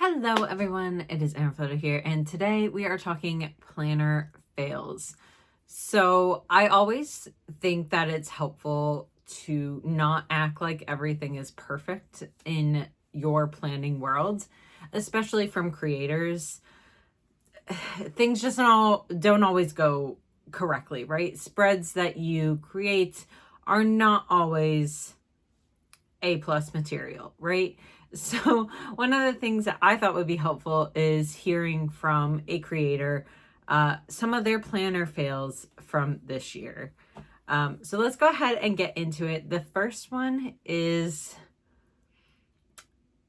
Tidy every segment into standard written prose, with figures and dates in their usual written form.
Hello everyone, it is Erin Photo here, and today we are talking planner fails. So I always think that it's helpful to not act like everything is perfect in your planning world, especially from creators. Things just don't always go correctly, right? Spreads that you create are not always A+ material, right? So one of the things that I thought would be helpful is hearing from a creator some of their planner fails from this year. So let's go ahead and get into it. The first one is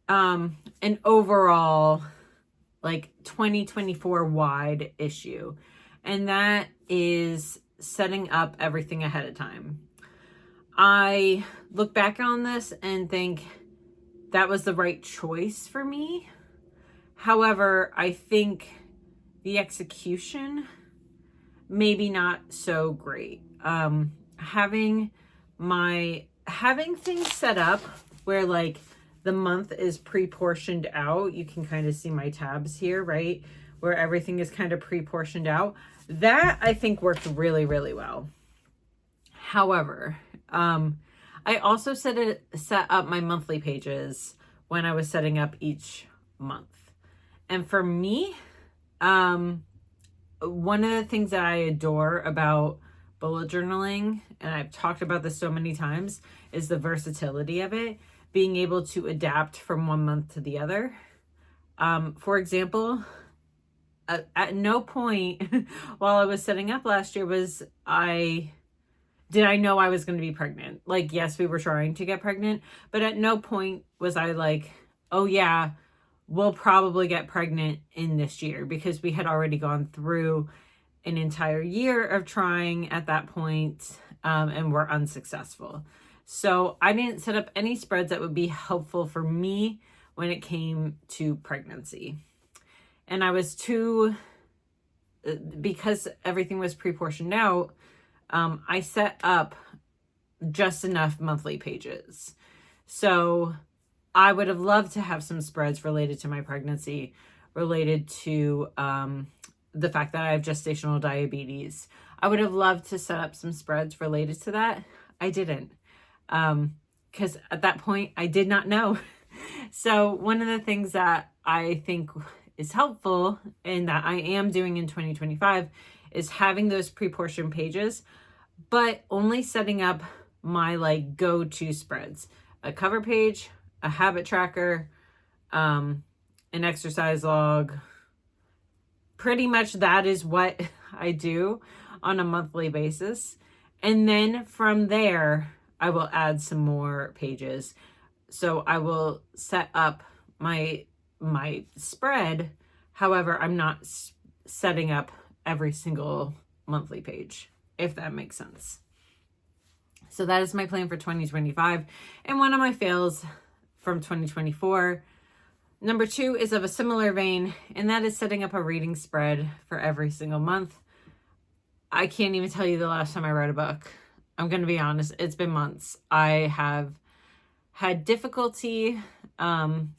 an overall like 2024 wide issue, and that is setting up everything ahead of time. I look back on this and think that was the right choice for me. However, I think the execution maybe not so great. Having things set up where like the month is pre-portioned out. You can kind of see my tabs here, right? Where everything is kind of pre-portioned out. That I think worked really, really well. However, I also set up my monthly pages when I was setting up each month. And for me, one of the things that I adore about bullet journaling, and I've talked about this so many times, is the versatility of it, being able to adapt from one month to the other. For example, at no point while I was setting up last year did I know I was going to be pregnant. Like, yes, we were trying to get pregnant, but at no point was I like, oh yeah, we'll probably get pregnant in this year, because we had already gone through an entire year of trying at that point, and were unsuccessful. So I didn't set up any spreads that would be helpful for me when it came to pregnancy. And I was because everything was pre-portioned out, I set up just enough monthly pages. So I would have loved to have some spreads related to my pregnancy, related to the fact that I have gestational diabetes. I would have loved to set up some spreads related to that. I didn't, because at that point I did not know. So one of the things that I think is helpful and that I am doing in 2025 is having those pre-portioned pages, but only setting up my like go-to spreads: a cover page, a habit tracker, an exercise log. Pretty much that is what I do on a monthly basis. And then from there, I will add some more pages. So I will set up my spread. However, I'm not setting up every single monthly page, if that makes sense. So that is my plan for 2025. And one of my fails from 2024. Number 2 is of a similar vein, and that is setting up a reading spread for every single month. I can't even tell you the last time I read a book. I'm going to be honest, it's been months. I have had difficulty. I'm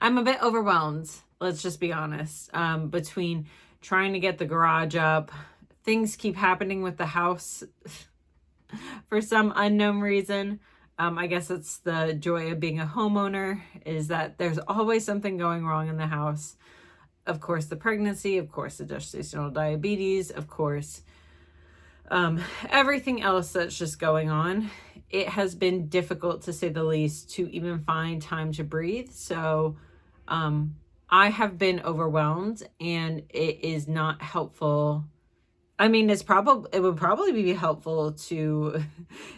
a bit overwhelmed, let's just be honest, between trying to get the garage up. Things keep happening with the house for some unknown reason. I guess it's the joy of being a homeowner, is that there's always something going wrong in the house. Of course, the pregnancy, of course, the gestational diabetes, of course, everything else that's just going on. It has been difficult, to say the least, to even find time to breathe. So I have been overwhelmed, and it is not helpful. I mean, it would probably be helpful to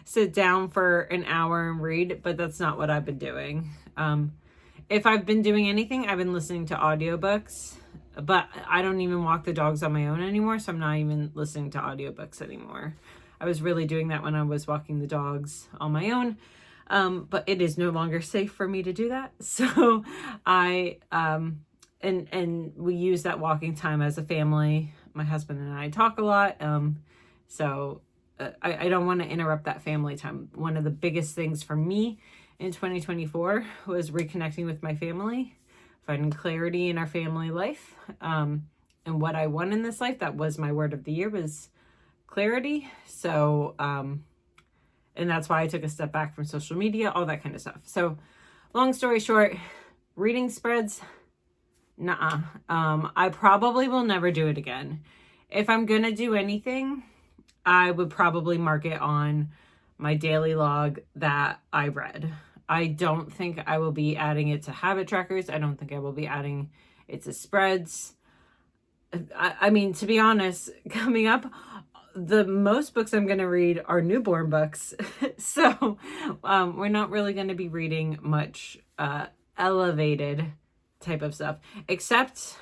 sit down for an hour and read, but that's not what I've been doing. If I've been doing anything, I've been listening to audiobooks, but I don't even walk the dogs on my own anymore, so I'm not even listening to audiobooks anymore. I was really doing that when I was walking the dogs on my own, but it is no longer safe for me to do that. So and we use that walking time as a family. My husband and I talk a lot. So I don't want to interrupt that family time. One of the biggest things for me in 2024 was reconnecting with my family, finding clarity in our family life, and what I want in this life. That was my word of the year, was clarity. So, and that's why I took a step back from social media, all that kind of stuff. So long story short, reading spreads, nuh-uh. I probably will never do it again. If I'm going to do anything, I would probably mark it on my daily log that I read. I don't think I will be adding it to habit trackers. I don't think I will be adding it to spreads. I mean, to be honest, coming up, the most books I'm going to read are newborn books. So we're not really going to be reading much elevated type of stuff, except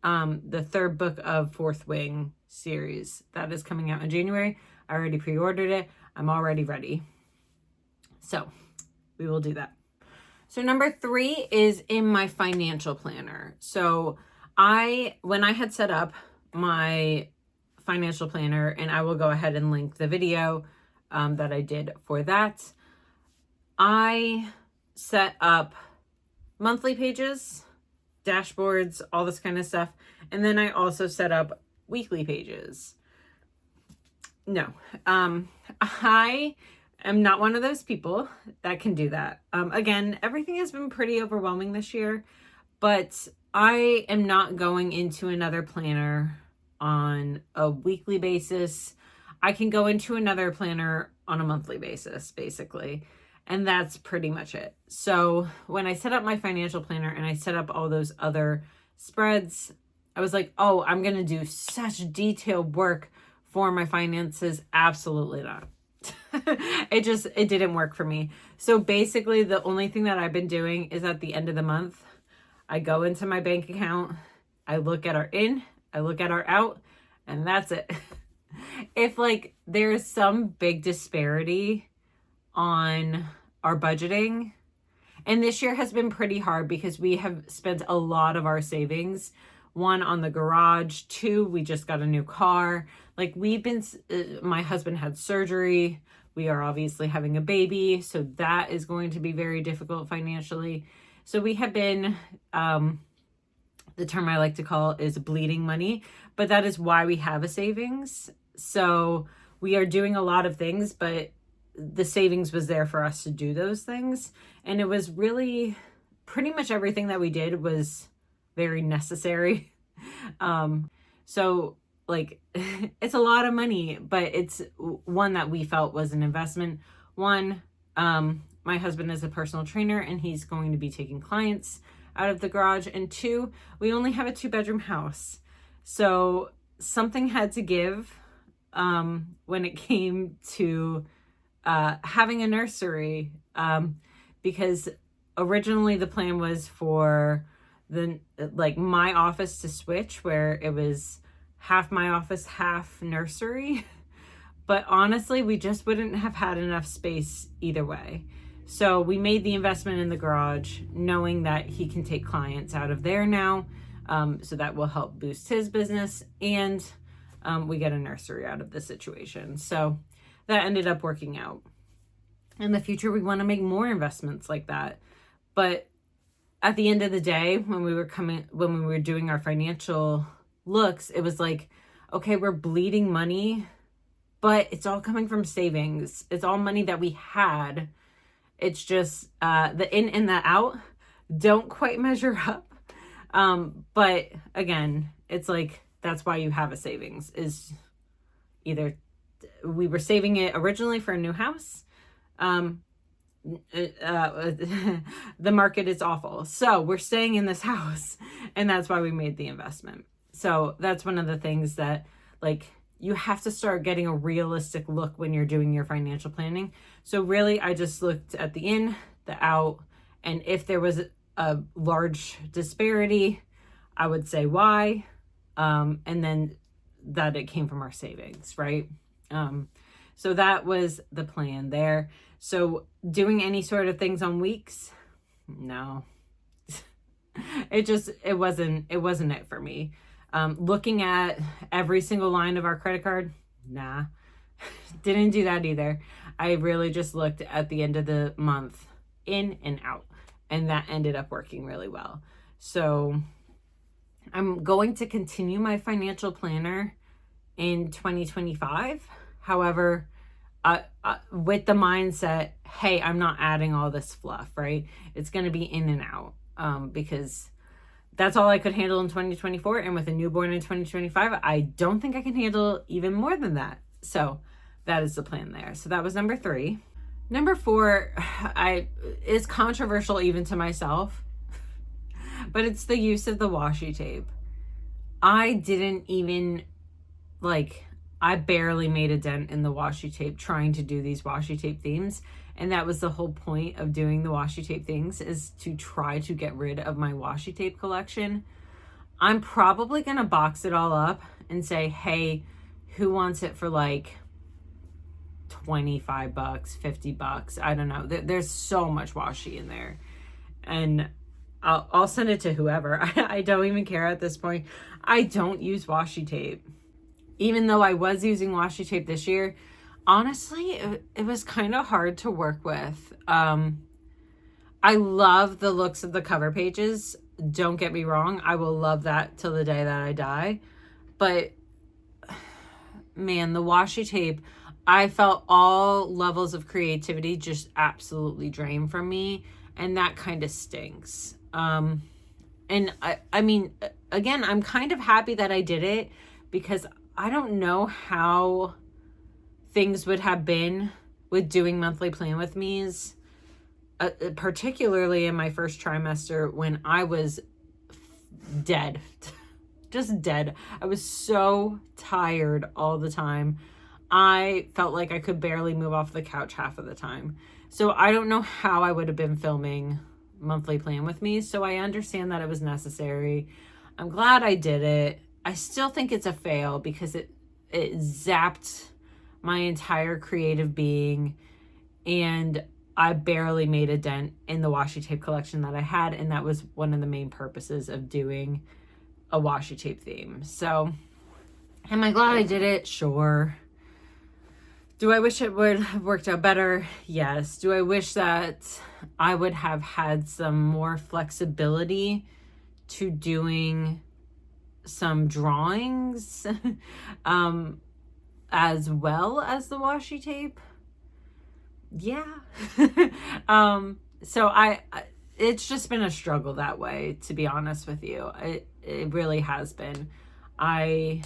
the third book of Fourth Wing series that is coming out in January. I already pre-ordered it. I'm already ready. So we will do that. So number 3 is in my financial planner. So when I had set up my financial planner, and I will go ahead and link the video that I did for that, I set up monthly pages, dashboards, all this kind of stuff. And then I also set up weekly pages. No, I am not one of those people that can do that. Again, everything has been pretty overwhelming this year, but I am not going into another planner on a weekly basis. I can go into another planner on a monthly basis, basically. And that's pretty much it. So when I set up my financial planner and I set up all those other spreads, I was like, oh, I'm going to do such detailed work for my finances. Absolutely not. It didn't work for me. So basically the only thing that I've been doing is at the end of the month, I go into my bank account, I look at our in, I look at our out, and that's it. If like there's some big disparity on our budgeting, and this year has been pretty hard because we have spent a lot of our savings, 1 on the garage, 2, we just got a new car. Like my husband had surgery. We are obviously having a baby, so that is going to be very difficult financially. So we have been, the term I like to call is bleeding money, but that is why we have a savings. So we are doing a lot of things, but the savings was there for us to do those things. And it was really pretty much everything that we did was very necessary. So like it's a lot of money, but it's one that we felt was an investment. 1, my husband is a personal trainer and he's going to be taking clients out of the garage. And 2, we only have a 2-bedroom house. So something had to give when it came to having a nursery, because originally the plan was for my office to switch, where it was half my office, half nursery. But honestly, we just wouldn't have had enough space either way. So we made the investment in the garage, knowing that he can take clients out of there now. So that will help boost his business, and we get a nursery out of the situation. So that ended up working out. In the future, we want to make more investments like that. But at the end of the day, when we were doing our financial looks, it was like, okay, we're bleeding money, but it's all coming from savings. It's all money that we had. It's just the in and the out don't quite measure up. But again, it's like, that's why you have a savings, is either we were saving it originally for a new house. The market is awful. So we're staying in this house, and that's why we made the investment. So that's one of the things that, like, you have to start getting a realistic look when you're doing your financial planning. So really, I just looked at the in, the out, and if there was a large disparity, I would say why, and then that it came from our savings, right? So that was the plan there. So doing any sort of things on weeks, no, it wasn't it for me. Looking at every single line of our credit card, nah, didn't do that either. I really just looked at the end of the month in and out, and that ended up working really well. So I'm going to continue my financial planner in 2025. However, with the mindset, hey, I'm not adding all this fluff, right? It's going to be in and out, because that's all I could handle in 2024. And with a newborn in 2025, I don't think I can handle even more than that. So that is the plan there. So that was number 3. Number 4, is controversial even to myself, but it's the use of the washi tape. I didn't even, I barely made a dent in the washi tape trying to do these washi tape themes. And that was the whole point of doing the washi tape things, is to try to get rid of my washi tape collection. I'm probably going to box it all up and say, hey, who wants it for like $25, $50? I don't know. There's so much washi in there. And I'll send it to whoever. I don't even care at this point. I don't use washi tape. Even though I was using washi tape this year, honestly, it was kind of hard to work with. I love the looks of the cover pages. Don't get me wrong. I will love that till the day that I die. But man, the washi tape, I felt all levels of creativity just absolutely drain from me. And that kind of stinks. And I mean, again, I'm kind of happy that I did it, because I don't know how things would have been with doing monthly plan with me's, particularly in my first trimester when I was dead, just dead. I was so tired all the time. I felt like I could barely move off the couch half of the time. So I don't know how I would have been filming monthly plan with me. So I understand that it was necessary. I'm glad I did it. I still think it's a fail because it zapped my entire creative being, and I barely made a dent in the washi tape collection that I had, and that was one of the main purposes of doing a washi tape theme. So am I glad I did it? Sure. Do I wish it would have worked out better? Yes. Do I wish that I would have had some more flexibility to doing some drawings as well as the washi tape? Yeah. So it's just been a struggle that way, to be honest with you. It really has been. I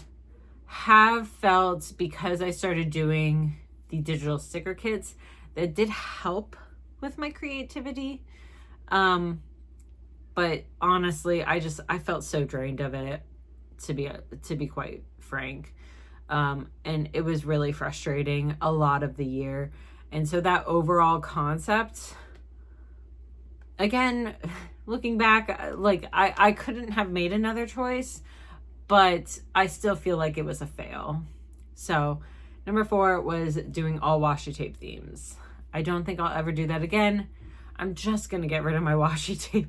have felt, because I started doing the digital sticker kits, that did help with my creativity. But honestly, I felt so drained of it, to be quite frank. And it was really frustrating a lot of the year. And so that overall concept, again, looking back, I couldn't have made another choice, but I still feel like it was a fail. So number 4 was doing all washi tape themes. I don't think I'll ever do that again. I'm just going to get rid of my washi tape.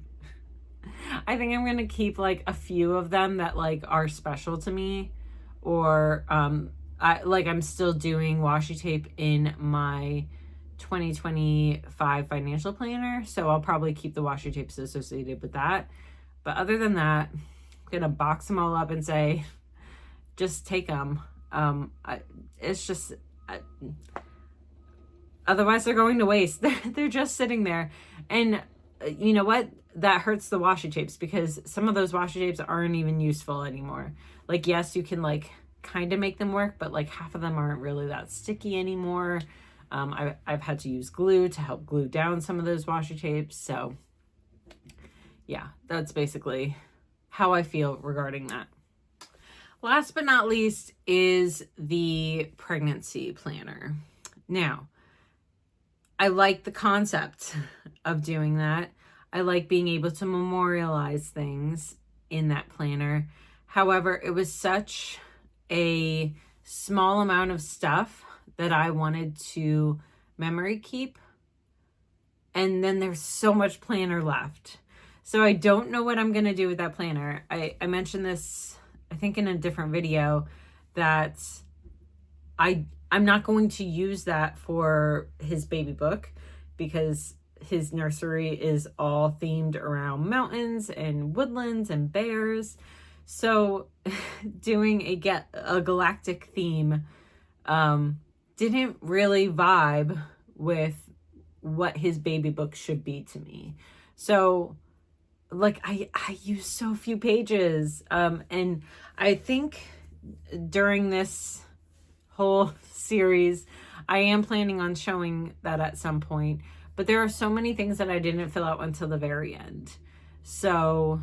I think I'm going to keep like a few of them that like are special to me, or I'm still doing washi tape in my 2025 financial planner, so I'll probably keep the washi tapes associated with that. But other than that, I'm gonna box them all up and say, just take them. It's just, otherwise they're going to waste. They're just sitting there. And you know what? That hurts the washi tapes, because some of those washi tapes aren't even useful anymore. Like, yes, you can like kind of make them work, but like half of them aren't really that sticky anymore. I've had to use glue to help glue down some of those washi tapes. So yeah, that's basically how I feel regarding that. Last but not least is the pregnancy planner. Now, I like the concept of doing that. I like being able to memorialize things in that planner. However, it was such a small amount of stuff that I wanted to memory keep. And then there's so much planner left. So I don't know what I'm going to do with that planner. I mentioned this, I think, in a different video, that I I'm not going to use that for his baby book because his nursery is all themed around mountains and woodlands and bears. So doing a galactic theme didn't really vibe with what his baby book should be to me. So like I use so few pages. And I think during this whole series, I am planning on showing that at some point, but there are so many things that I didn't fill out until the very end. So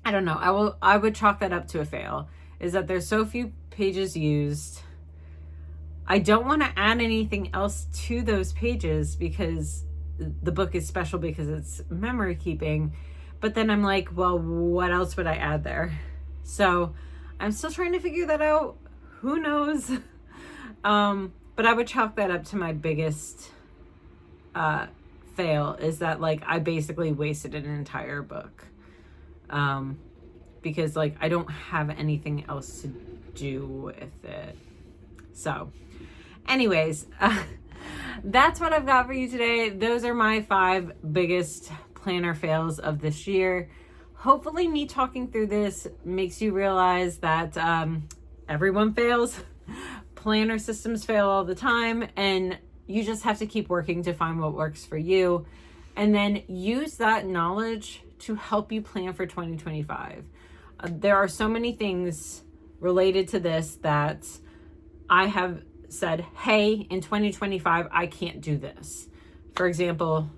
I don't know. I would chalk that up to a fail, is that there's so few pages used. I don't want to add anything else to those pages because the book is special because it's memory keeping. But then I'm like, well, what else would I add there? So I'm still trying to figure that out. Who knows? But I would chalk that up to my biggest fail, is that like I basically wasted an entire book. Because like I don't have anything else to do with it. So anyways, that's what I've got for you today. Those are my 5 biggest planner fails of this year. Hopefully me talking through this makes you realize that everyone fails. Planner systems fail all the time, and you just have to keep working to find what works for you, and then use that knowledge to help you plan for 2025. There are so many things related to this that I have said, hey, in 2025, I can't do this. For example,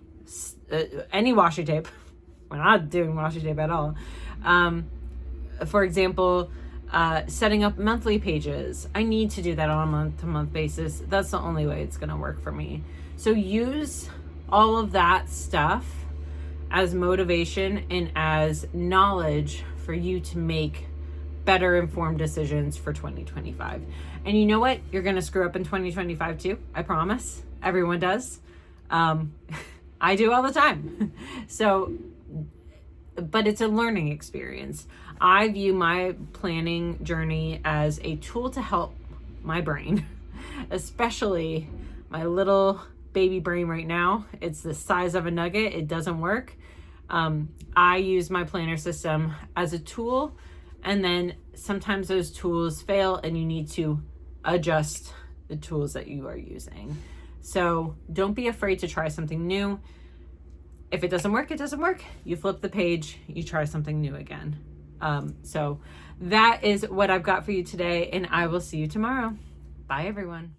any washi tape. We're not doing washi tape at all. For example, setting up monthly pages. I need to do that on a month-to-month basis. That's the only way it's going to work for me. So use all of that stuff as motivation and as knowledge for you to make better informed decisions for 2025. And you know what? You're going to screw up in 2025 too. I promise. Everyone does. I do all the time. So, but it's a learning experience. I view my planning journey as a tool to help my brain, especially my little baby brain right now. It's the size of a nugget. It doesn't work. I use my planner system as a tool, and then sometimes those tools fail and you need to adjust the tools that you are using. So don't be afraid to try something new. If it doesn't work, it doesn't work. You flip the page, you try something new again. So that is what I've got for you today, and I will see you tomorrow. Bye, everyone.